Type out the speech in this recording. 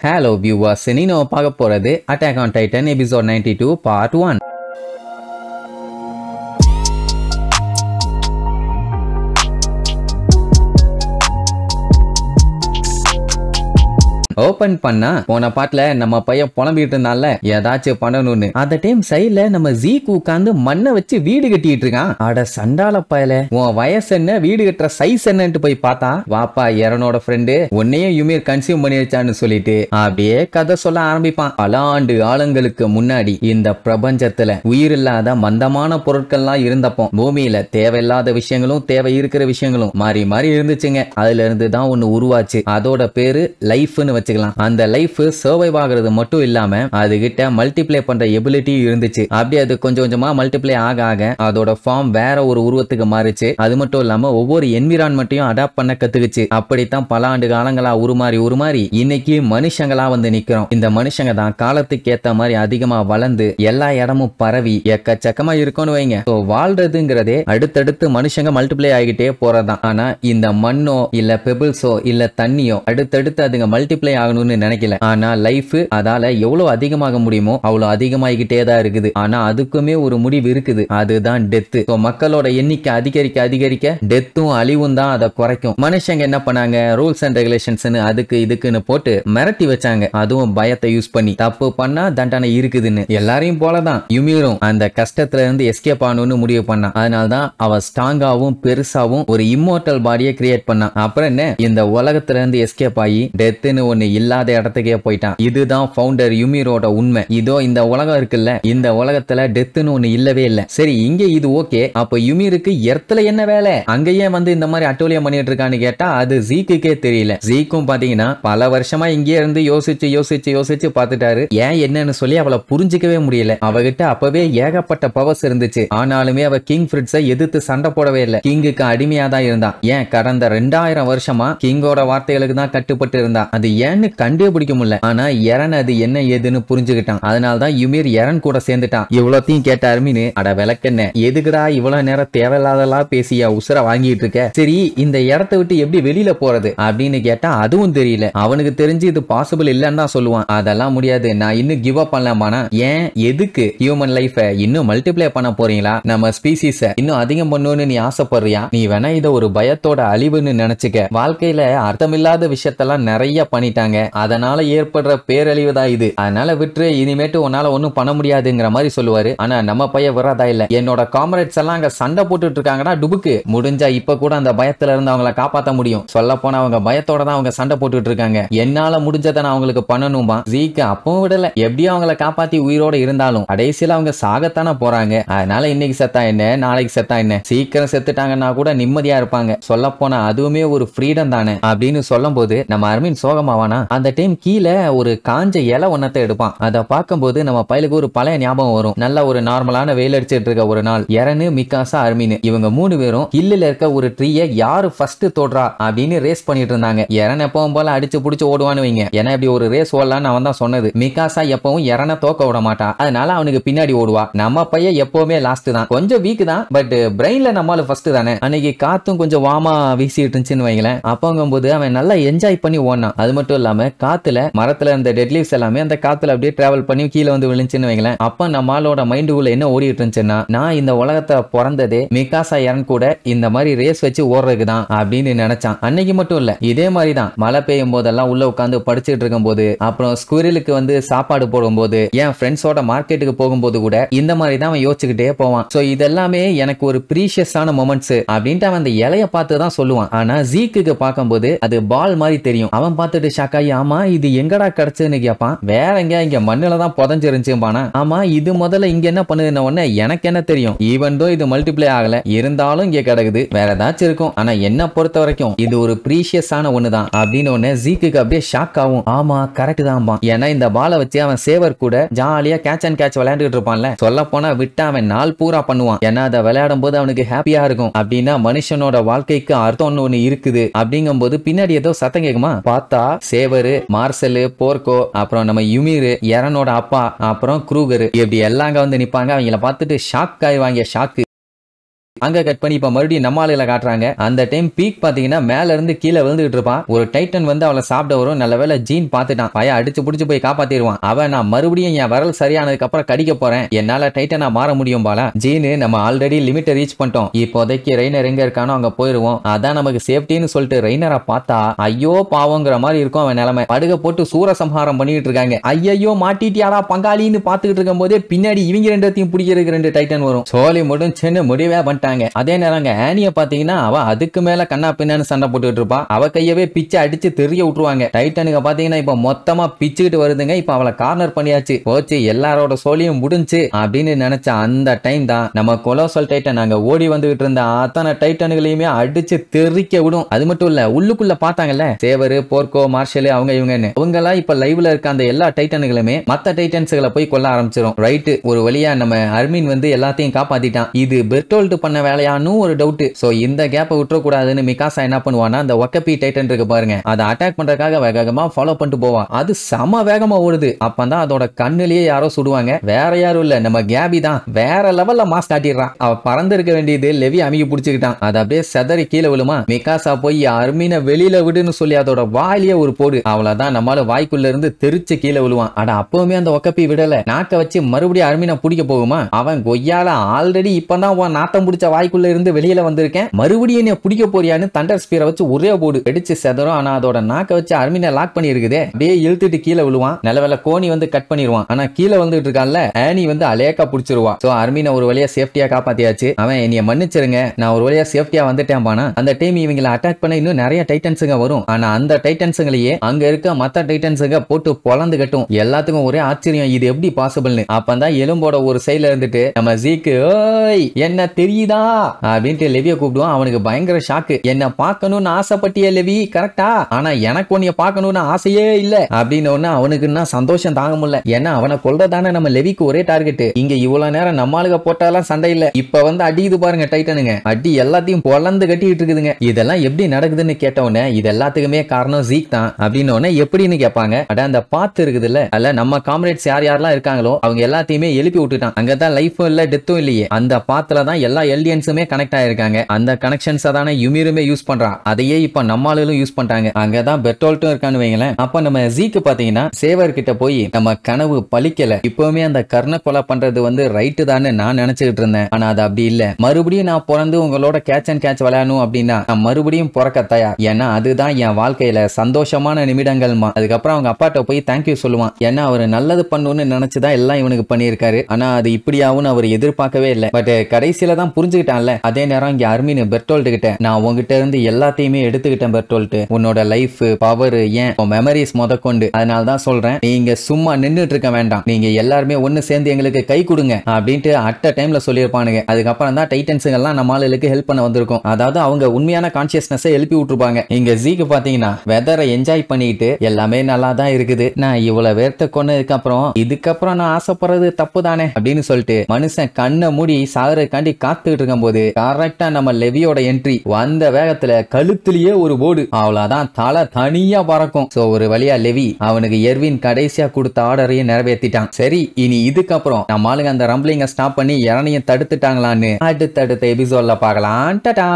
Hello viewers, இனி நம்ம பார்க்க போறது Attack on Titan episode 92 part 1. Open பண்ணா போன பாட்டுல நம்ம பையன் புலம்பிட்டு இருந்தால ஏதாச்சும் பண்ணணும்னு அந்த டைம் சைட்ல நம்ம ஜீக்கு உட்காந்து மண்ணை வச்சு வீடு கட்டிட்டு இருக்கான். அட சண்டால பயல, உன் வயசு என்ன, வீடு கட்டுற சைஸ் என்னன்னு போய் பார்த்தா வாப்பா எரனோட ஃப்ரெண்டு உன்னையும் யுமீர் கன்சியூம் பண்ணி வச்சான்னு சொல்லிட்டு அப்படியே கதை சொல்ல ஆரம்பிப்பான். பல ஆண்டு ஆளுங்களுக்கு முன்னாடி இந்த பிரபஞ்சத்துல உயிரில்லாத மந்தமான பொருட்கள்லாம் இருந்தப்போ பூமியில தேவையில்லாத விஷயங்களும் தேவை இருக்கிற விஷயங்களும் மாறி மாறி இருந்துச்சுங்க. அதுல இருந்து தான் ஒண்ணு உருவாச்சு. அதோட பேரு லைஃப்னு அந்த லைஃப் சர்வைவ் ஆகிறது மட்டும் இல்லாம அதுகிட்ட மல்டிப்ளை பண்ற எபிலிட்டி இருந்துச்சு. அப்படியே அது கொஞ்சம் கொஞ்சமா மல்டிப்ளை ஆக ஆக அதோட ஃபார்ம் வேற ஒரு உருவத்துக்கு மாறிச்சு. அது மட்டும் இல்லாம ஒவ்வொரு என்விரான்மெண்ட்டையும் அடாப்ட் பண்ண கத்துக்குச்சு. அப்படித்தான் பல ஆண்டு காலங்களா உருமாறி இன்னைக்கு மனுஷங்களா வந்து நிக்கிறோம். இந்த மனுஷங்க தான் காலத்துக்கு ஏத்த மாதிரி அதிகமா வளர்ந்து எல்லா இடமும் பரவி எக்கச்சக்கமா இருக்கும்னு வைங்க. வாழ்றதுங்கிறதே அடுத்தடுத்து மனுஷங்க மல்டிப்ளை ஆகிட்டே போறதான். ஆனா இந்த மண்ணோ இல்ல பெபிள்ஸோ இல்ல தண்ணியோ அடுத்தடுத்து அதுங்க மல்டிப்ளை ஆகணும்னு நினைக்கல. ஆனா லைஃப் அதால எவ்வளவு அதிகமாக முடியுமோ அவ்வளவு அதிகமாகிட்டே தான் இருக்குது. ஆனா அதுக்குமே ஒரு முடிவு இருக்குது, அதுதான் டெத். மக்களோட எண்ணிக்கை அதிகரிக்க அதிகரிக்க டெத்தும் அழிவும் தான் அதை குறைக்கும். மனுஷங்க என்ன பண்ணாங்க, ரூல்ஸ் அண்ட் ரெகுலேஷன்ஸ் அதுக்கு இதுக்குன்னு போட்டு மிரட்டி வச்சாங்க. அதுவும் பயத்தை யூஸ் பண்ணி தப்பு பண்ணா தண்டனை இருக்குதுன்னு. எல்லாரையும் போலதான் யுமீரும் அந்த கஷ்டத்துல இருந்து எஸ்கேப் ஆகணும்னு முடிவு பண்ணான். அதனால்தான் அவ ஸ்ட்ராங்காவும் பெருசாவும் ஒரு இம்மோர்டல் பாடியை கிரியேட் பண்ணான். அப்புறம் என்ன, இந்த உலகத்துல இருந்து எஸ்கேப் ஆகி டெத்னு ஒண்ணு இல்லாத இடத்துக்கே போயிட்டான். இதுதான் ஃபவுண்டர் யுமீரோட உண்மை. இதோ இந்த உலகம் இருக்குல்ல, இந்த உலகத்துல டெத்னு ஒண்ணு இல்லவே இல்ல. சரி, இங்க இது ஓகே, அப்ப யுமீருக்கு எர்த்ல என்ன வேலை, அங்கேயே வந்து இந்த மாதிரி அட்டூழியம் பண்ணிட்டு இருக்கான்னு கேட்டா அது ஜீக்குக்கே தெரியல. ஜீக்கும் பாத்தீங்கன்னா பல வருஷமா இங்கே இருந்து யோசிச்சு யோசிச்சு யோசிச்சு பாத்துட்டாரு. ஏன் என்னன்னு சொல்லி அவளை புரிஞ்சுக்கவே முடியல. அவகிட்ட அப்பவே ஏகப்பட்ட பவர்ஸ் இருந்துச்சு. ஆனாலுமே அவ கிங் ஃப்ரிட்ஸை எதிர்த்து சண்டை போடவே இல்லை. கிங்குக்கு அடிமையா தான் இருந்தான். ஏன் கடந்த 2000 வருஷமா கிங்கோட வார்த்தைகளுக்கு தான் கட்டுப்பட்டு இருந்தா. அது ஏன்னு கண்டுபிடிக்க முடியல. ஆனா எரன் அது என்ன ஏதுன்னு புரிஞ்சுக்கிட்டான். அதனாலதான் யுமீர் எரன் கூட சேர்ந்துட்டான். இவ்வளோத்தையும் கேட்ட அர்மின், அட விளக்கென்ன, எதுக்குடா இவ்வளவு நேரம் தேவையில்லாதெல்லாம் பேசியா உசுர வாங்கிட்டு இருக்க, சரி இந்த இடத்தை விட்டு எப்படி வெளியில போறது அப்படின்னு கேட்டா அதுவும் தெரியல. அவனுக்கு தெரிஞ்சு இது பாசிபிள் இல்லன்னு தான் சொல்லுவான். அதெல்லாம் முடியாது, நான் இன்னும் கிவ் அப் பண்ணலாமானா. ஏன், எதுக்கு ஹியூமன் லைஃப இன்னும் மல்டிப்ளை பண்ண போறீங்களா, நம்ம ஸ்பீசிஸ இன்னும் அதிகம் பண்ணணும்னு நீ ஆசைப்படுறியா, நீ வேணா இதை ஒரு பயத்தோட அழிவுன்னு நினைச்சுக்க. வாழ்க்கையில அர்த்தமில்லாத விஷயத்தெல்லாம் நிறைய பண்ணிட்டாங்க, அதனால ஏற்படுற பேரழிவு தான் இது. அதனால விட்டு இனிமேட்டு உன்னால ஒன்னும் பண்ண முடியாதுங்கிற மாதிரி சொல்லுவாரு. ஆனா நம்ம பையன் வராதா இல்ல, என்னோட காம்ரேட்ஸ் எல்லாம் அங்க சண்டை போட்டுட்டு இருக்காங்கடா டுபுக்கு, முடிஞ்சா இப்ப கூட அந்த பயத்துல இருந்து அவங்கள காப்பாத்த முடியும். சொல்ல போனா அவங்க பயத்தோட தான் அவங்க சண்டை போட்டுட்டு இருக்காங்க. என்னால முடிஞ்சதை நான் அவங்களுக்கு பண்ணணும்பா. ஜீக்கு அப்பவும் விடல. எப்படியும் அவங்கள காப்பாத்தி உயிரோட இருந்தாலும் கடைசியில அவங்க சாகத்தானே போறாங்க. அதனால இன்னைக்கு செத்தா என்ன, நாளைக்கு செத்தா என்ன, சீக்கிரம் செத்துட்டாங்கன்னா கூட நிம்மதியா இருப்பாங்க. சொல்ல போனா அதுவுமே ஒரு ஃப்ரீடம் தானே அப்படின்னு சொல்லும் போது நம்ம அர்மின் சோகமாவானா. அந்த டைம் கீழே ஒரு காஞ்ச இலை ஒன்னத்தை எடுப்பான். அதை பார்க்கும்போது நம்ம பயலுக்கு ஒரு பழைய ஞாபகம் வரும். நல்ல ஒரு நார்மலான வெயில் அடிச்சிட்டு இருக்க ஒரு நாள், எரனு மிகாசா அர்மின் இவங்க 3 பேரும் ஹில்லில் இருக்க ஒரு ட்ரீயை யாரு ஃபர்ஸ்ட் தொடுறா அப்படின்னு ரேஸ் பண்ணிட்டு இருந்தாங்க. எரன் எப்பவும் போல அடிச்சு புடிச்சு ஓடுவான்னு வைங்க. ஏன்னா இப்படி ஒரு ரேஸ் ஓடலான்னு அவன் தான் சொன்னது. மிகாசா எப்பவும் எரனை தோக்க விட மாட்டான். அதனால அவனுக்கு பின்னாடி ஓடுவா. நம்ம பையன் எப்பவுமே லாஸ்ட் தான், கொஞ்சம் வீக் தான், பட் பிரெயின்ல நம்மால ஃபர்ஸ்ட் தானே. அன்னைக்கு காத்தும் கொஞ்சம் வாமா வீசிட்டு இருந்துச்சுன்னு வைங்களேன். அப்போங்கும்போது அவன் நல்லா என்ஜாய் பண்ணி ஓடினான். அது மட்டும் இல்லாம காத்துல மரத்துல இருந்த டெட் லீவ்ஸ் எல்லாமே அந்த காத்துல அப்படியே டிராவல் பண்ணி கீழே வந்து விழுந்துச்சுன்னு வைங்களேன். அப்ப நம்மளோட மைண்டுக்குள்ள என்ன ஓடிட்டு இருந்துச்சுன்னா, நான் இந்த உலகத்தை பிறந்ததே மிகாசா எரன் கூட இந்த மாதிரி ரேஸ் வச்சு ஓடுறதுக்கு தான் அப்படின்னு நினைச்சான். அன்னைக்கு மட்டும் இல்ல, இதே மாதிரி தான் மழை பெய்யும் போதெல்லாம் உள்ள உட்காந்து படிச்சுட்டு இருக்கும் போது, அப்புறம் ஸ்குரிலுக்கு வந்து சாப்பாடு போடும் போது, என் ஃப்ரெண்ட்ஸோட மார்க்கெட்டுக்கு போகும்போது கூட இந்த மாதிரி தான் அவன் யோசிச்சுக்கிட்டே போவான். சோ இதெல்லாமே எனக்கு ஒரு ப்ரீஷியஸான மொமெண்ட்ஸ் அப்படின்ட்டு அவன் அந்த இலைய பார்த்து தான் சொல்லுவான். ஆனா ஜீக்கு பார்க்கும்போது அது பால் மாதிரி தெரியும். அவன் பார்த்துட்டு ஷாக்காயி, ஆமா இது எங்கடா கிடைச்சுன்னு கேட்பான். வேற எங்க, இங்க மண்ணுல தான் புதஞ்சிருந்துச்சுப்பானா. ஆமா இது முதல்ல இங்க என்ன பண்ணுதுன்னு உடனே எனக்கு என்ன தெரியும், ஈவன் தோ இது மல்டிப்ளை ஆகல இருந்தாலும் இங்க கிடக்குது, வேற ஏதாச்சும் இருக்கும். ஆனா என்ன பொறுத்த வரைக்கும் இது ஒரு ப்ரீஷியஸான ஒண்ணுதான் அப்படின்னு உடனே ஜீக்கு அப்படியே ஷாக் ஆகும். ஆமா கரெக்ட் தான். ஏன்னா இந்த பாலை வச்சு அவன் சேவர் கூட ஜாலியா கேட்ச் அண்ட் கேட்ச் விளையாண்டுட்டு இருப்பான்ல. சொல்ல போனா விட்டு அவன் நாள் பூரா பண்ணுவான். ஏன்னா அதை விளையாடும் போது அவனுக்கு ஹாப்பியா இருக்கும். அப்படின்னா மனுஷனோட வாழ்க்கைக்கு அர்த்தம் ஒண்ணு இருக்குது. அப்படிங்கும் போது பின்னாடி ஏதோ சத்தம் கேக்குமா பார்த்தா சேவரு, மார்சல், போர்க்கோ, அப்புறம் நம்ம யுமீர், எரனோட அப்பா, அப்புறம் க்ரூகர் இப்படி எல்லாம் வந்து நிப்பாங்க. அவங்கள பார்த்துட்டு ஷாக் ஆயிவாங்க. ஷாக்கு அங்க கட் பண்ணி இப்ப மறுபடியும் நம்ம ஆளுகளை காட்டுறாங்க. அந்த டைம் பீக் பாத்தீங்கன்னா மேல இருந்து கீழே விழுந்துட்டு இருப்பான். ஒரு டைட்டன் வந்து அவளை சாப்பிட வரும். நல்ல வேளை ஜீன் பாத்துட்டான். பையன் அடிச்சு புடிச்சு போய் காப்பாத்திடுவான். அவன் நான் மறுபடியும் என் விரல் சரியானதுக்கு அப்புறம் கடிக்க போறேன், என்னால டைட்டனா மாற முடியும் பாலா. ஜீனு நம்ம ஆல்ரெடி லிமிட்டை ரீச் பண்ணிட்டோம், இப்போதைக்கு ரெய்னர் எங்க இருக்கானோ அங்க போயிருவோம், அதான் நமக்கு சேஃப்டின்னு சொல்லிட்டு ரெய்னரை பார்த்தா ஐயோ பாவங்கிற மாதிரி இருக்கும் அவன் நிலைமை. படுக போட்டு சூரசம்ஹாரம் பண்ணிட்டு இருக்காங்க. ஐயோ மாட்டிட்டியாடா பங்காளின்னு பாத்துக்கிட்டு இருக்கும் போதே பின்னாடி இவங்க ரெண்டத்தையும் பிடிக்கிறதுக்கு 2 டைட்டன் வரும். சோலி முடிஞ்சுன்னு முடிவே பண்ணிட்டாங்க. அதே நேரம் ஆனிய பாத்தீங்கன்னா அவ அதுக்கு மேல கண்ணா பின்னான்னு சண்டை போட்டுட்டு இருப்பா. அவ கையவே பிச்சை அடிச்சு தெரிய விட்டுருவாங்க. டைட்டனுக்கு பாத்தீங்கன்னா இப்ப மொத்தமா பிச்சுக்கிட்டு வருதுங்க. இப்ப அவளை கார்னர் பண்ணியாச்சு. போச்சு, எல்லாரோட சோலியும் முடிஞ்சு அப்படின்னு நினைச்ச அந்த டைம் தான் நம்ம கொலோசல் டைட்டன் அங்க ஓடி வந்துகிட்டு இருந்த அத்தனை டைட்டன்களையுமே அடிச்சு தெறிக்க விடும். அது மட்டும் இல்ல, உள்ளுக்குள்ள பாத்தாங்கல்ல சேவரு, போர்க்கோ, மார்ஷல், அவங்க இவங்கன்னு, அவங்க எல்லாம் இப்ப லைவ்ல இருக்க அந்த எல்லா டைட்டன்களுமே மத்த டைட்டன்ஸ்களை போய் கொல்ல ஆரம்பிச்சிடும். ரைட்டு, ஒரு வழியா நம்ம அர்மின் வந்து எல்லாத்தையும் காப்பாத்திட்டான். இது பெர்டோல்ட் பண்ண வேலையானு ஒரு டவுட். சோ இந்த கேப்பை விட்டுற கூடாதுன்னு மிகாசா என்ன பண்ணுவானா, அந்த ஒக்கபி டைட்டன் இருக்கு பாருங்க, அதை அட்டாக் பண்றதுக்காக வேகமா ஃபாலோ பண்ணிட்டு போவா. அது சம வேகமா ஓடுது. அப்பதான் அதோட கண்ணுலயே யாரோ சுடுவாங்க. வேற யாரும் இல்ல, நம்ம கேபி தான். வேற லெவல்ல மாஸ் காட்டிடுறான். அவ பறந்து இருக்க வேண்டியது லெவி அமுகி பிடிச்சுக்கிட்டான். அது அப்படியே செதறி கீழே விழுமா. மிகாசா போய் அர்மீனை வெளியில விடுன்னு சொல்லி அதோட வாயிலேயே ஒரு போடு. அவ்வளவுதான், நம்மளால வாய்க்குள்ள இருந்து தெரிச்சு கீழே விழுவான். ஆனா அப்பவுமே அந்த ஒக்கபி விடல. நாக்க வச்சு மறுபடியும் அர்மீனை பிடிக்க போகுமா. அவன் கொய்யால ஆல்ரெடி இப்பதான் நாத்தம் பிடிச்ச வாய்க்குள்ள இருந்து வெளியில வந்திருக்கேன், மறுபடியும் என்ன பிடிக்க போறியான்னு தண்டர் ஸ்பீரை வச்சு ஒரே போடு வெடிச்சு செதறும். ஆனா அதோட நாக்க வச்சு அர்மீனை லாக் பண்ணி இருக்குது. அப்படியே இழுத்துட்டு கீழே விழுவான். நல்லவேளை கோனி வந்து கட் பண்ணிடுவான். ஆனா கீழே வந்துட்டு இருக்கான்ல ஆனி வந்து அலேக்கா புடிச்சிருவா. சோ அர்மீனை ஒரு வழியா சேஃப்டியா காப்பாத்தியாச்சு. அவன் என்னைய மன்னிச்சிருங்க, நான் ஒரு வழியா சேஃப்டியா வந்துட்டேன் பானா. அந்த டைம் இவங்களை அட்டாக் பண்ண இன்னும் நிறைய டைட்டன்ஸுங்க வரும். ஆனா அந்த டைட்டன்ஸுங்களையே அங்க இருக்க மத்த டைட்டன்ஸுங்க போட்டு பொளந்து கட்டும். எல்லாத்துக்கும் ஒரே ஆச்சரியம், இது எப்படி பாசிபிள்னு. அப்பதான் எலும்போட ஒரு சைடுல இருந்துட்டு நம்ம ஜீக்கு ஓய் என்ன தெரியுதா அப்படின்ட்டு லெவிய கூப்பிடுவான். அவனுக்கு பயங்கர ஷாக்கு. என்ன பார்க்கணும்னு ஆசைப்பட்டிய லெவி, கரெக்டா? ஆனா எனக்கு உன்னைய பார்க்கணும்னு ஆசையே இல்ல அப்படின்னு ஒண்ணு அவனுக்குன்னா சந்தோஷம் தாங்க முடியல. ஏன்னா அவனை கொல்றதானே நம்ம லெவிக்கு ஒரே டார்கெட். இங்க இவ்வளவு நேரம் நம்மளுக்கு போட்டாலாம் சண்டை இல்ல, இப்ப வந்து அடிக்குது பாருங்க டைட்டனுங்க. அடி எல்லாத்தையும் பொலந்து கட்டிட்டு இருக்குதுங்க. இதெல்லாம் எப்படி நடக்குதுன்னு கேட்டவனே இது எல்லாத்துக்குமே காரணம் ஜீக் தான் அப்படின்னு எப்படின்னு கேட்பாங்க. அட அந்த பாத்து இருக்குதுல்ல, அல்ல நம்ம காம்ரேட்ஸ் யார் யாரெல்லாம் இருக்காங்களோ அவங்க எல்லாத்தையுமே எழுப்பி விட்டுட்டான். அங்கதான் லைஃபும் இல்ல டெத்தும் இல்லையே. அந்த பாத்துல தான் எல்லா எல்டியன்ஸுமே கனெக்ட் ஆயிருக்காங்க. அந்த கனெக்ஷன்ஸ் தானே யுமிருமே யூஸ் பண்றான். அதையே இப்ப நம்மளும் யூஸ் பண்றாங்க. அங்கதான் பெர்டோல்ட்டும் இருக்கான்னு வைங்களேன். அப்ப நம்ம ஜீக்கு பாத்தீங்கன்னா சேவர் கிட்ட போய் நம்ம கனவு பலிக்கல, இப்பவுமே அந்த கர்ண கொலை பண்றது வந்து ரைட்டு தானே நான் நினைச்சுக்கிட்டு இருந்தேன். ஆனா அது அப்படி இல்ல. மறுபடியும் நான் பிறந்து உங்களோட கேட்ச் அண்ட் கேட்ச் விளையாடணும் அப்படின்னா நான் மறுபடியும் பிறக்க தயார். ஏன்னா அதுதான் என் வாழ்க்கையில சந்தோஷமான நிமிடங்கள்மா. அதுக்கப்புறம் அவங்க அப்பாட்ட போய் தேங்க்யூ சொல்லுவான். ஏன்னா அவர் நல்லது பண்ணணும்னு நினைச்சுதான் எல்லாம் இவனுக்கு பண்ணியிருக்காரு. ஆனா அது இப்படியாவும் அவர் எதிர்பார்க்கவே இல்லை. பட் கடைசியில தான் புரிஞ்சுக்கிட்டான்ல. அதே நேரம் இங்க அர்மீன் பெர்டோல்ட் கிட்ட நான் உங்ககிட்ட இருந்து எல்லாத்தையுமே எடுத்துக்கிட்டேன் பெர்டோல்ட், உன்னோட லைஃப் பவர் ஏன் மெமரிஸ் முதற்கொண்டு. அதனாலதான் சொல்றேன், நீங்க சும்மா நின்றுட்டு இருக்க வேண்டாம், நீங்க எல்லாருமே ஒண்ணு சேர்ந்து எங்களுக்கு கை கொடுங்க அப்படின்ட்டு அட்ட டைம்ல சொல்லியிருப்பானுங்க. அதுக்கப்புறம் தான் டைட்டன்ஸுங்க எல்லாம் நம்ம ஆளுகளுக்கு ஹெல்ப் பண்ண வந்திருக்கும். அதாவது அவங்க உண்மையான கான்சியஸ்னஸ் எழுப்பி விட்டுருப்பாங்க. இங்க ஜீக்கு பாத்தீங்கன்னா வெதரை என்ஜாய் பண்ணிட்டு எல்லாமே நல்லா தான் இருக்குது, நான் இவ்வளவு வேர்த்த கொண்டதுக்கு அப்புறம் இதுக்கப்புறம் நான் ஆசைப்படுறது தப்பு தானே அப்படின்னு சொல்லிட்டு மனுஷன் கண்ணை மூடி சாகரக்காண்டி காத்துக்கிட்டு இருக்கும் போது கரெக்டா நம்ம லெவியோட என்ட்ரி வந்த வேகத்துல கழுத்திலேயே ஒரு போடு. அவ்வளவுதான், தலை தனியா பறக்கும். சோ ஒரு வழியா லெவி அவனுக்கு எர்வின் கடைசியா கொடுத்த ஆர்டரையும் நிறைவேற்றிட்டான். சரி, இனி இதுக்கப்புறம் நம்ம ஆளுங்க அந்த ரம்பிளிங்க ஸ்டாப் பண்ணி இறனையும் தடுத்துட்டாங்களான்னு அடுத்தடுத்த எபிசோட்ல பார்க்கலாம். டாடா.